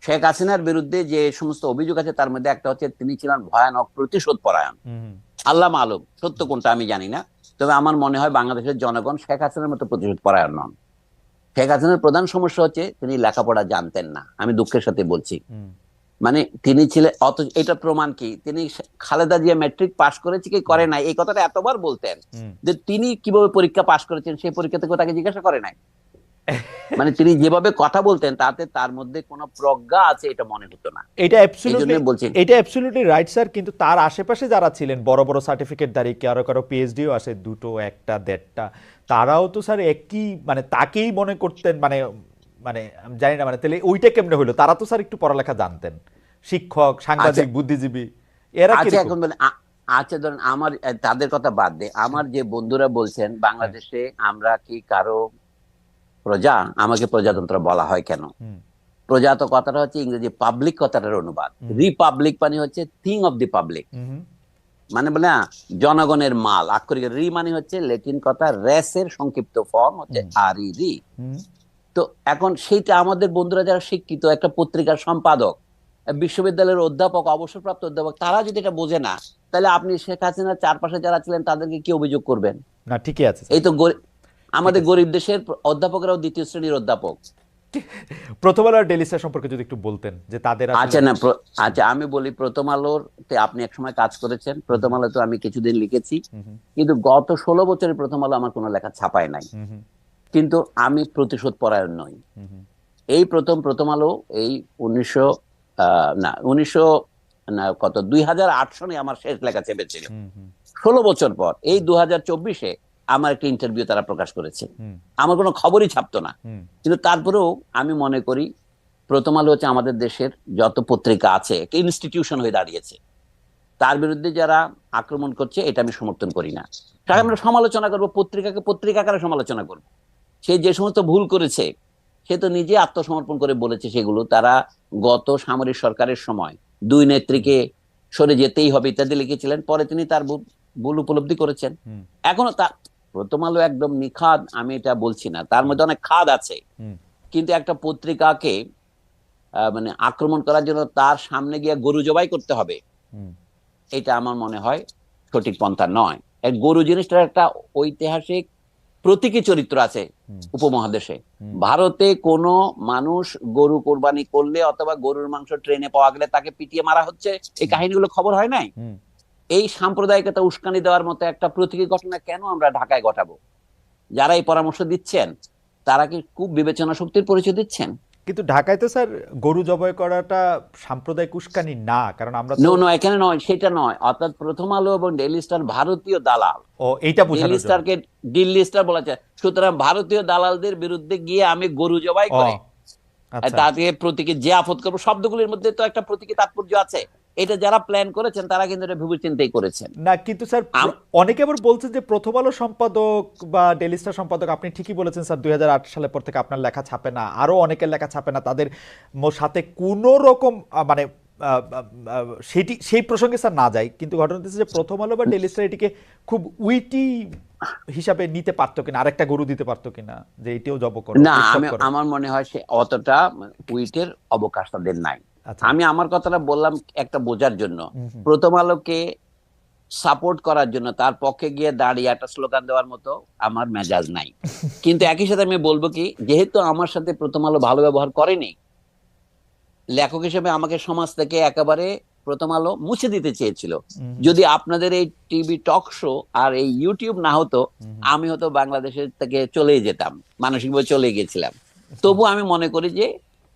শেখ হাসিনার বিরুদ্ধে যে সমস্ত অভিযোগ আছে তার মধ্যে একটা হচ্ছে তিনি ছিলেন ভয়ানক প্রতিশোধ পরায়ণ। আল্লাহ মালুম সত্য কোনটা আমি জানি না, তবে আমার মনে হয় বাংলাদেশের জনগণ শেখ হাসিনার মতো প্রতিশোধ পরায়ণ নন। শেখ হাসিনার প্রধান সমস্যা হচ্ছে তিনি লেখাপড়া জানতেন না, আমি দুঃখের সাথে বলছি। মানে তিনি ছিলেন অত, এটা প্রমাণ কি তিনি খালেদা জিয়া ম্যাট্রিক পাশ করেছে কি করে নাই এই কথাটা এতবার বলতেন, যে তিনি কিভাবে পরীক্ষা পাশ করেছেন সেই পরীক্ষা থেকে তাকে জিজ্ঞাসা করে নাই। মানে তিনি যেভাবে কথা বলতেন তাতে তার মধ্যে কোনো প্রজ্ঞা আছে এটা মনে হতো না। এটা এই জন্য অ্যাবসলিউটলি, বলছি। এটা অ্যাবসলিউটলি রাইট স্যার, কিন্তু তার আশেপাশে যারা ছিলেন বড় বড় সার্টিফিকেটধারী, কারো কারো পিএইচডিও আছে, দুটো একটা দেড়টা, তারাও তো স্যার একই মানে তাকেই মনে করতেন, মানে মানে আমি জানি না, মানে তাহলে ওইটা কেমনে হলো? তারা তো স্যার একটু পড়ালেখা জানতেন, শিক্ষক, আচ্ছা সাংবাদিক, বুদ্ধিজীবী, এরা আচ্ছা কিরকম? এখন বলেন আচ্ছা ধরেন আমার তাদের কথা বাদ দে, আমার যে বন্ধুরা বলছেন হ্যাঁ। বাংলাদেশে আমরা কি কারো প্রজা, আমাকে প্রজাতন্ত্র বলা হয় কেন? হুম। প্রজা তো কথাটা হচ্ছে ইংরেজি পাবলিক কথাটার অনুবাদ। হুম। রিপাবলিক মানে হচ্ছে থিং অফ দি পাবলিক, হুম। মানে বলে না জনগণের মাল। আক্ষরিক রি মানে হচ্ছে ল্যাটিন কথা রেসের সংক্ষিপ্ত ফর্ম হচ্ছে হুম। আর ই রি। হুম। তো এখন সেইটা আমাদের বন্ধুরা যারা শিক্ষিত, একটা পত্রিকার সম্পাদক, বিশ্ববিদ্যালয়ের অধ্যাপক, অবসরপ্রাপ্ত অধ্যাপক, তারা যদি এটা বোঝে না, তাহলে আপনি শেখ হাসিনার চারপাশে যারা ছিলেন তাদেরকে কি অভিযোগ করবেন? না, ঠিকই আছে স্যার, এই তো ঠিক আমাদের আছে। গরিব দেশের অধ্যাপকরাও দ্বিতীয় শ্রেণীর অধ্যাপক। প্রথম আলো আর ডেইলি স্টার সম্পর্কে যদি একটু বলতেন যে তাদের আসলে। আচ্ছা না আচ্ছা আমি বলি, প্রথম আলোর তে আপনি একসময় কাজ করেছেন, হুম। প্রথম আলো তো আমি কিছুদিন লিখেছি, হুম। কিন্তু গত 16 বছরের প্রথম আলো আমার কোনো লেখা ছাপায় নাই। হুম। কিন্তু আমি প্রতিশোধ পরায়ণ নই। হুম। এই প্রথম আলো এই 1900 না 1900 না কত 2008 সনে আমার শেষ লেখা চেপেছিল। হুম। হুম। 16 বছর পর এই 2024-এ আমার একটা ইন্টারভিউ তারা প্রকাশ করেছে। হুম। আমার কোনো খবরই ছাপতো না, হুম। কিন্তু তারপরেও আমি মনে করি প্রথম আলো হচ্ছে আমাদের দেশের যত পত্রিকা আছে একটা ইনস্টিটিউশন হয়ে দাঁড়িয়েছে। তার বিরুদ্ধে যারা আক্রমণ করছে এটা আমি সমর্থন করি না। তাকে হুম। আমরা সমালোচনা করবো, পত্রিকাকে পত্রিকা আকারে সমালোচনা করবো। সে যে সমস্ত ভুল করেছে সে তো নিজে আত্মসমর্পণ করে বলেছে সেগুলো তারা গত সামরিক সরকারের সময় দুই হুম। নেত্রীকে সরে যেতেই হবে ইত্যাদি লিখেছিলেন, পরে তিনি তার ভুল উপলব্ধি করেছেন। হুম। এখনো তার প্রথম আলো একদম নিখাদ আমি এটা বলছি না, তার হুম। মধ্যে অনেক খাদ আছে। হুম। কিন্তু একটা পত্রিকাকে মানে আক্রমণ করার জন্য তার সামনে গিয়ে গরু জবাই করতে হবে, হুম। এটা আমার মনে হয় সঠিক পন্থা নয়। এক গরু জিনিসটার একটা ঐতিহাসিক প্রতীকী চরিত্র আছে হুম। উপমহাদেশে। হুম। ভারতে কোনো মানুষ গরু কোরবানি করলে অথবা গরুর মাংস ট্রেনে পাওয়া গেলে তাকে পিটিয়ে মারা হচ্ছে, এই হুম। কাহিনীগুলো খবর হয় নাই? হুম। এই সাম্প্রদায়িকতা উস্কানি দেওয়ার মতো একটা প্রতীকী ঘটনা কেন আমরা ঢাকায় ঘটাবো? যারা এই পরামর্শ দিচ্ছেন তারা কি খুব বিবেচনা শক্তির পরিচয় দিচ্ছেন? কিন্তু ঢাকায় তো স্যার গরু জবাই করাটা সাম্প্রদায়িক উস্কানি না, কারণ আমরা তো। নো নো এখানে নয়, সেটা নয়। অর্থাৎ প্রথম আলো এবং ডেইলি স্টার ভারতীয় দালাল। ও, এইটা ডেইলি বোঝানোর জন্য। স্টারকে দিল্লি স্টার বলা যায়, সুতরাং ভারতীয় দালালদের বিরুদ্ধে গিয়ে আমি গরু জবাই ও, করে আচ্ছা। তাকে প্রতীকী যে আপদ করবো, শব্দগুলির মধ্যে তো একটা প্রতীকী তাৎপর্য আছে। এটা যারা প্ল্যান করেছেন তারা কিন্তু এটা ভেবে চিন্তাই করেছেন। না, কিন্তু স্যার অনেকে আবার বলছে যে প্রথম আলো সম্পাদক বা ডেইলি স্টার সম্পাদক, আপনি ঠিকই বলেছেন স্যার, 2008 সালের পর থেকে আপনার লেখা ছাপে না, আরো অনেকের লেখা ছাপে না, তাদের সাথে কোনো রকম মানে সেটি সেই প্রসঙ্গে স্যার না যায়, কিন্তু ঘটনা হচ্ছে যে প্রথম আলো বা ডেইলি স্টার এটিকে খুব উইটি হিসাবে নিতে পারতো কিনা, আরেকটা গরু দিতে পারতো কিনা, যে এটিও জব করো, না, উৎসব আমি করো। আমার মনে হয় সে অতটা উইটের অবকাশ তাদের নাই। আচ্ছা। আমি আমার কথাটা বললাম একটা বোঝার জন্য। হুম। হুম। প্রথম আলোকে সাপোর্ট করার জন্য তার পক্ষে গিয়ে দাঁড়িয়ে একটা স্লোগান দেওয়ার মতো আমার মেজাজ নাই। কিন্তু একই সাথে আমি বলবো কি, যেহেতু আমার সাথে প্রথম আলো ভালো ব্যবহার করেনি, লেখক হিসেবে আমাকে সমাজ থেকে একেবারে প্রথম আলো মুছে দিতে চেয়েছিল। হুম। যদি আপনাদের এই টিভি টক শো আর এই ইউটিউব না হতো, হুম। আমি হয়তো বাংলাদেশের থেকে চলে যেতাম, মানসিকভাবে চলে গেছিলাম। তবু আমি মনে করি যে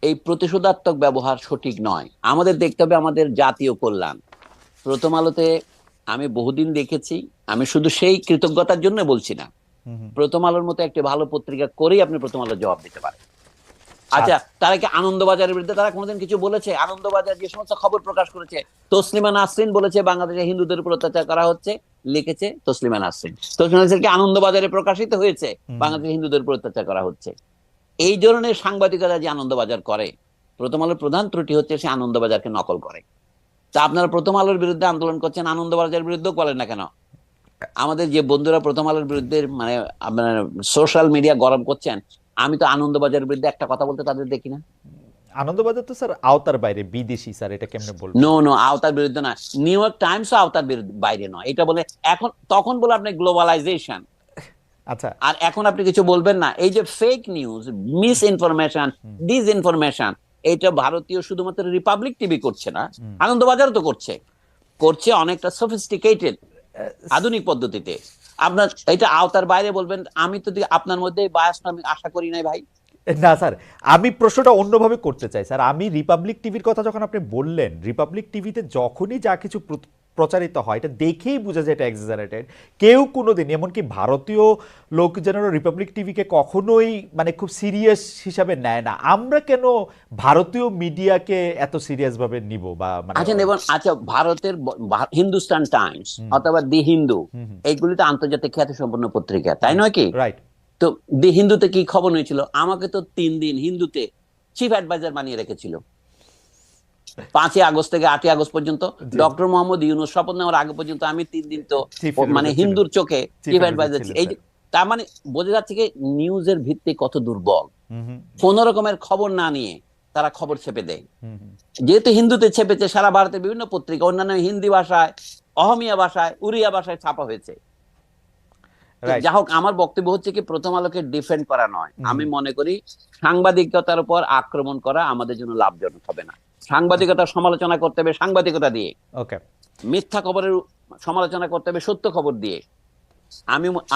এই প্রতিশোধাত্মক ব্যবহার সঠিক নয়। আমাদের দেখতে হবে আমাদের জাতীয় কল্যাণ। প্রথম আলোতে আমি বহুদিন দেখেছি, আমি শুধু সেই কৃতজ্ঞতার জন্য বলছি না, হুম। প্রথম আলোর মতো একটি ভালো পত্রিকা করেই আপনি প্রথম আলো জবাব দিতে পারেন। আচ্ছা, আচ্ছা। তারা কি আনন্দবাজারের বিরুদ্ধে তারা কোনোদিন কিছু বলেছে? আনন্দবাজার যে সমস্ত খবর প্রকাশ করেছে, তসলিমা নাসরিন বলেছে বাংলাদেশে হিন্দুদের উপর অত্যাচার করা হচ্ছে, লিখেছে তসলিমা নাসরিন। তসলিমা নাসরিন কি আনন্দবাজারে প্রকাশিত হয়েছে হুম। বাংলাদেশে হিন্দুদের উপর অত্যাচার করা হচ্ছে? এই ধরনের সাংবাদিকতা যে আনন্দবাজার করে, প্রথম আলোর প্রধান ত্রুটি হচ্ছে সে আনন্দবাজারকে নকল করে। তা আপনারা প্রথম আলোর বিরুদ্ধে আন্দোলন করছেন, আনন্দবাজারের বিরুদ্ধেও করেন না কেন? আমাদের যে বন্ধুরা প্রথম আলোর বিরুদ্ধে মানে আপনার সোশ্যাল মিডিয়া গরম করছেন, আমি তো আনন্দবাজারের বিরুদ্ধে একটা কথা বলতে তাদের দেখি না। আনন্দবাজার তো স্যার আওতার বাইরে, বিদেশি স্যার, এটা কেমনে বলবো? নো নো, আওতার বিরুদ্ধে না। নিউ ইয়র্ক টাইমসও আওতার বাইরে নয়। এটা বলে এখন, তখন বলে আপনি গ্লোবালাইজেশন। আচ্ছা। আর এখন আপনি কিছু বলবেন না। এই যে fake news, misinformation, disinformation, এটা ভারতীয় শুধুমাত্র রিপাবলিক টিভি করছে না, আনন্দবাজারও তো করছে। করছে অনেকটা সফিস্টিকেটেড, আধুনিক পদ্ধতিতে। আপনার এটা আওতার বাইরে বলবেন, আমি তো আপনার মধ্যে বায়াস আমি আশা করি নাই ভাই। না স্যার, আমি প্রশ্নটা অন্যভাবে করতে চাই স্যার। আমি রিপাবলিক টিভির কথা যখন আপনি বললেন, রিপাবলিক টিভিতে যখনই যা কিছু প্রচারিত হয় এটা দেখেই বোঝা যায় এটা এক্সাজারেটেড। কেউ কোনোদিন, এমনকি ভারতীয় লোকজনেরা রিপাবলিক টিভিকে কখনোই মানে খুব সিরিয়াস হিসাবে নেয় না। আমরা কেন ভারতীয় মিডিয়াকে এত সিরিয়াস ভাবে নিব? বা মানে আচ্ছা নেবেন, আচ্ছা ভারতের হিন্দুস্তান টাইমস অথবা দি হিন্দু, এইগুলি তো আন্তর্জাতিক খ্যাতিসম্পন্ন পত্রিকা, তাই নয় কি? রাইট। তো দি হিন্দুতে কি খবর হয়েছিল? আমাকে তো 3 দিন হিন্দুতে চিফ অ্যাডভাইজার বানিয়ে রেখেছিল। 5ই আগস্ট থেকে 8ই আগস্ট পর্যন্ত, ডক্টর মোহাম্মদ ইউনূস শপথ নেওয়ার আগে পর্যন্ত আমি 3 দিন তো মানে হিন্দুর চোখে চিফ অ্যাডভাইজার ছিল। এই তার মানে বোঝা যাচ্ছে কি নিউজের ভিত্তি কত দুর্বল। কোন রকমের খবর না নিয়ে তারা খবর ছেপে দেয়। যেহেতু হিন্দুতে ছেপেছে, সারা ভারতের বিভিন্ন পত্রিকা অন্যান্য হিন্দি ভাষায়, অহমিয়া ভাষায়, উড়িয়া ভাষায় ছাপা হয়েছে। যা হোক, আমার বক্তব্য হচ্ছে কি, প্রথম আলোকে ডিফেন্ড করা নয়। আমি মনে করি সাংবাদিকতার উপর আক্রমণ করা আমাদের জন্য লাভজনক হবে না। সাংবাদিকতার সমালোচনা করতে হবে সাংবাদিকতা দিয়ে, মিথ্যা খবরের সমালোচনা করতে হবে সত্য খবর দিয়ে।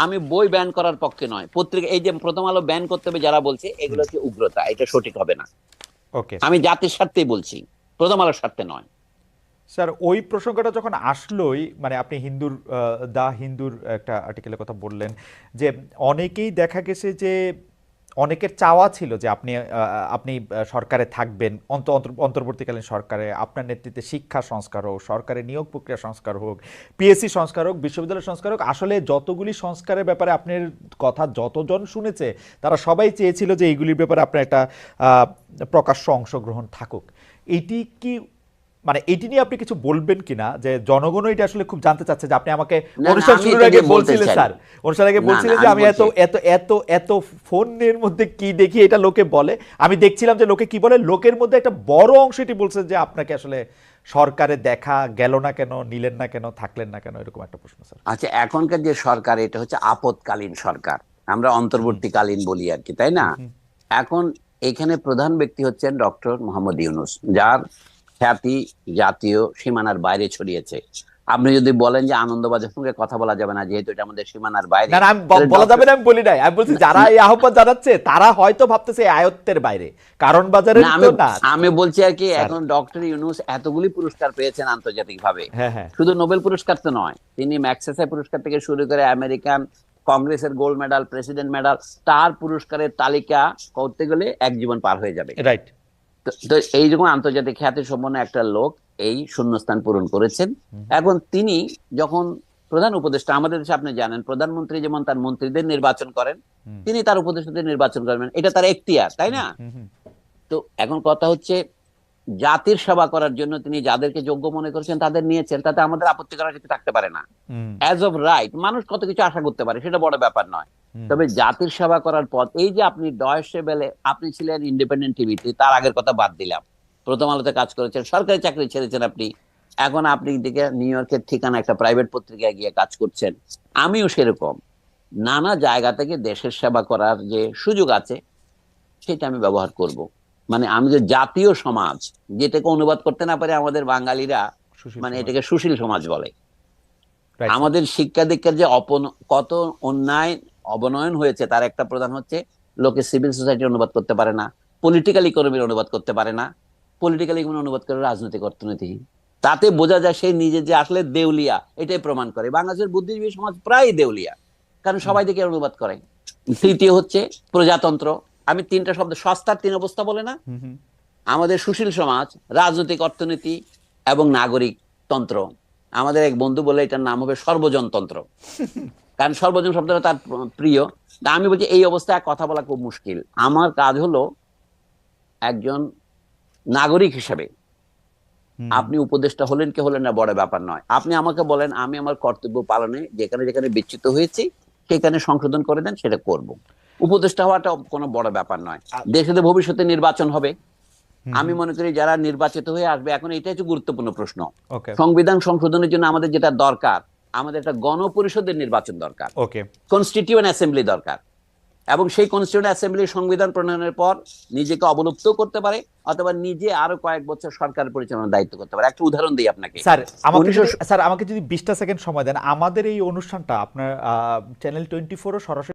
আমি বই ব্যান করার পক্ষে নয়। পত্রিকা এই যে প্রথম আলো ব্যান করতে হবে যারা বলছে, এগুলো হচ্ছে উগ্রতা, এটা সঠিক হবে না। আমি জাতির স্বার্থেই বলছি, প্রথম আলোর স্বার্থে নয়। স্যার ওই প্রসঙ্গটা যখন আসলোই, মানে আপনি হিন্দুর একটা আর্টিকেলের কথা বললেন, যে অনেকেই দেখা গেছে যে অনেকের চাওয়া ছিল যে আপনি সরকারে থাকবেন, অন্তর্বর্তীকালীন সরকারে, আপনার নেতৃত্বে শিক্ষা সংস্কার হোক, সরকারের নিয়োগ প্রক্রিয়া সংস্কার হোক, পিএসসি সংস্কার হোক, বিশ্ববিদ্যালয় সংস্কার হোক। আসলে যতগুলি সংস্কারের ব্যাপারে আপনার কথা যতজন শুনেছে, তারা সবাই চেয়েছিল যে এইগুলির ব্যাপারে আপনার একটা প্রকাশ্য অংশগ্রহণ থাকুক। এটি কি মানে এটি নিয়ে আপনি কিছু বলবেন কিনা, যে জনগণও এটা আসলে খুব জানতে চাচ্ছে, যে আপনি আমাকে অনুষ্ঠান শুরুর আগে বলছিলেন স্যার, অনুষ্ঠান আগে বলছিলেন যে আমি এত এত এত এত ফোনের মধ্যে কি দেখি এটা লোকে বলে। আমি দেখছিলাম যে লোকে কি বলে, লোকের মধ্যে একটা বড় অংশ এটি বলছে যে আপনাকে আসলে সরকারে দেখা গেল না কেন, নিলেন না কেন, থাকলেন না কেন, এরকম একটা প্রশ্ন স্যার। আচ্ছা, এখনকার যে সরকার, এটা হচ্ছে আপদকালীন সরকার, আমরা অন্তর্বর্তীকালীন বলি আর কি, তাই না? এখন এখানে প্রধান ব্যক্তি হচ্ছেন ডক্টর মোহাম্মদ ইউনূস, যার খ্যাতি জাতীয় সীমানার বাইরে ছড়িয়েছে। আপনি যদি বলেন যে আনন্দবাজার সঙ্গে কথা বলা যাবে না যেহেতু এটা আমাদের সীমানার বাইরে, না আমি বলা যাবে না, আমি বলি নাই। আমি বলছি যারা এই আহ্বান জানাচ্ছে তারা হয়তো ভাবতেছে আয়ত্তের বাইরে, কারণ বাজারের তো না। আমি বলছি আর কি, এখন ডক্টর ইউনূস এতগুলি পুরস্কার পেয়েছেন আন্তর্জাতিক ভাবে, শুধু নোবেল পুরস্কার তো নয়, তিনি ম্যাগসেসে পুরস্কার থেকে শুরু করে আমেরিকান কংগ্রেসের গোল্ড মেডাল, প্রেসিডেন্ট মেডাল, তার পুরস্কারের তালিকা করতে গেলে এক জীবন পার হয়ে যাবে। রাইট। তো এইরকম আন্তর্জাতিক খ্যাতি সম্পন্ন একটা লোক এই শূন্যস্থান পূরণ করেছেন। এখন তিনি যখন প্রধান উপদেষ্টা, আমাদের দেশে আপনি জানেন প্রধানমন্ত্রী যেমন তার মন্ত্রীদের নির্বাচন করেন, তিনি তার উপদেষ্টাদের নির্বাচন করবেন, এটা তার এখতিয়ার, তাই না? তো এখন কথা হচ্ছে, জাতির সেবা করার জন্য তিনি যাদেরকে যোগ্য মনে করেছেন তাদের নিয়েছেন, তাতে আমাদের আপত্তি করার কিছু থাকতে পারে না। অ্যাজ অফ রাইট মানুষ কত কিছু আশা করতে পারে, সেটা বড় ব্যাপার নয়। তবে জাতির সেবা করার পথ, এই যে আপনি ডয়েশে বেলে, আপনি ছিলেন ইন্ডিপেন্ডেন্ট টিভিতে, তার আগের কথা বাদ দিলাম, প্রথম আলোতে কাজ করেছেন, সরকারি চাকরি ছেড়েছেন আপনি, এখন আপনি দিকে নিউ ইয়র্কের ঠিকানা একটা প্রাইভেট পত্রিকায় গিয়ে কাজ করছেন। আমিও সেরকম নানা জায়গা থেকে দেশের সেবা করার যে সুযোগ আছে সেটা আমি ব্যবহার করব। মানে আমি যে জাতীয় সমাজ, যেটাকে অনুবাদ করতে না পারে আমাদের বাঙালিরা, মানে এটাকে সুশীল সমাজ বলে। আমাদের শিক্ষা দীক্ষার যে কত অন্যায় অবনয়ন হয়েছে, তার একটা প্রধান হচ্ছে লোকে সিভিল সোসাইটি অনুবাদ করতে পারে না, পলিটিক্যাল ইকোনমির অনুবাদ করতে পারে না, পলিটিক্যাল ইকোনমি অনুবাদ করে রাজনৈতিক অর্থনীতি। তাতে বোঝা যায় সে নিজে যে আসলে দেউলিয়া, এটাই প্রমাণ করে। বাংলাদেশের বুদ্ধিজীবী সমাজ প্রায় দেউলিয়া, কারণ সবাই দিকে অনুবাদ করে। তৃতীয় হচ্ছে প্রজাতন্ত্র। আমি 3টা শব্দ, সস্তার 3 অবস্থা বলে না, আমাদের সুশীল সমাজ, রাজনৈতিক অর্থনীতি এবং নাগরিক তন্ত্র। আমাদের এক বন্ধু বলে এটার নাম হবে সর্বজনতন্ত্র, কারণ সর্বজন শব্দটা তার প্রিয়। তা আমি বলছি এই অবস্থায় কথা বলা খুব মুশকিল। আমার কাজ হলো একজন নাগরিক হিসেবে, আপনি উপদেষ্টা হলেন কি হলেন না বড় ব্যাপার নয়, আপনি আমাকে বলেন, আমি আমার কর্তব্য পালনে যেখানে যেখানে বিচ্যুত হয়েছি সেখানে সংশোধন করে দেন, সেটা করব। উপদেষ্টা হওয়াটা কোনো বড় ব্যাপার নয়। দেশে ভবিষ্যতে নির্বাচন হবে, আমি মনে করি যারা নির্বাচিত হয়ে আসবে, এখন এটাই হচ্ছে গুরুত্বপূর্ণ প্রশ্ন। ওকে সংবিধান সংশোধনের জন্য আমাদের যেটা দরকার, আমাদের একটা গণপরিষদের নির্বাচন দরকার, ওকে কনস্টিটিউয়েন্ট অ্যাসেম্বলি দরকার। এবং সেই কনস্টিটিউয়েন্ট অ্যাসেম্বলি সংবিধান প্রণয়নের পর নিজেকে অবলুপ্ত করতে পারে, অথবা নিজে আরো কয়েক বছর সরকার পরিচালনার দায়িত্ব করতে পারে। একটা উদাহরণ দিই আপনাকে। স্যার আমাকে যদি 20টা সেকেন্ড সময় দেন, আমাদের এই অনুষ্ঠানটা আপনার চ্যানেল 24 সরাসরি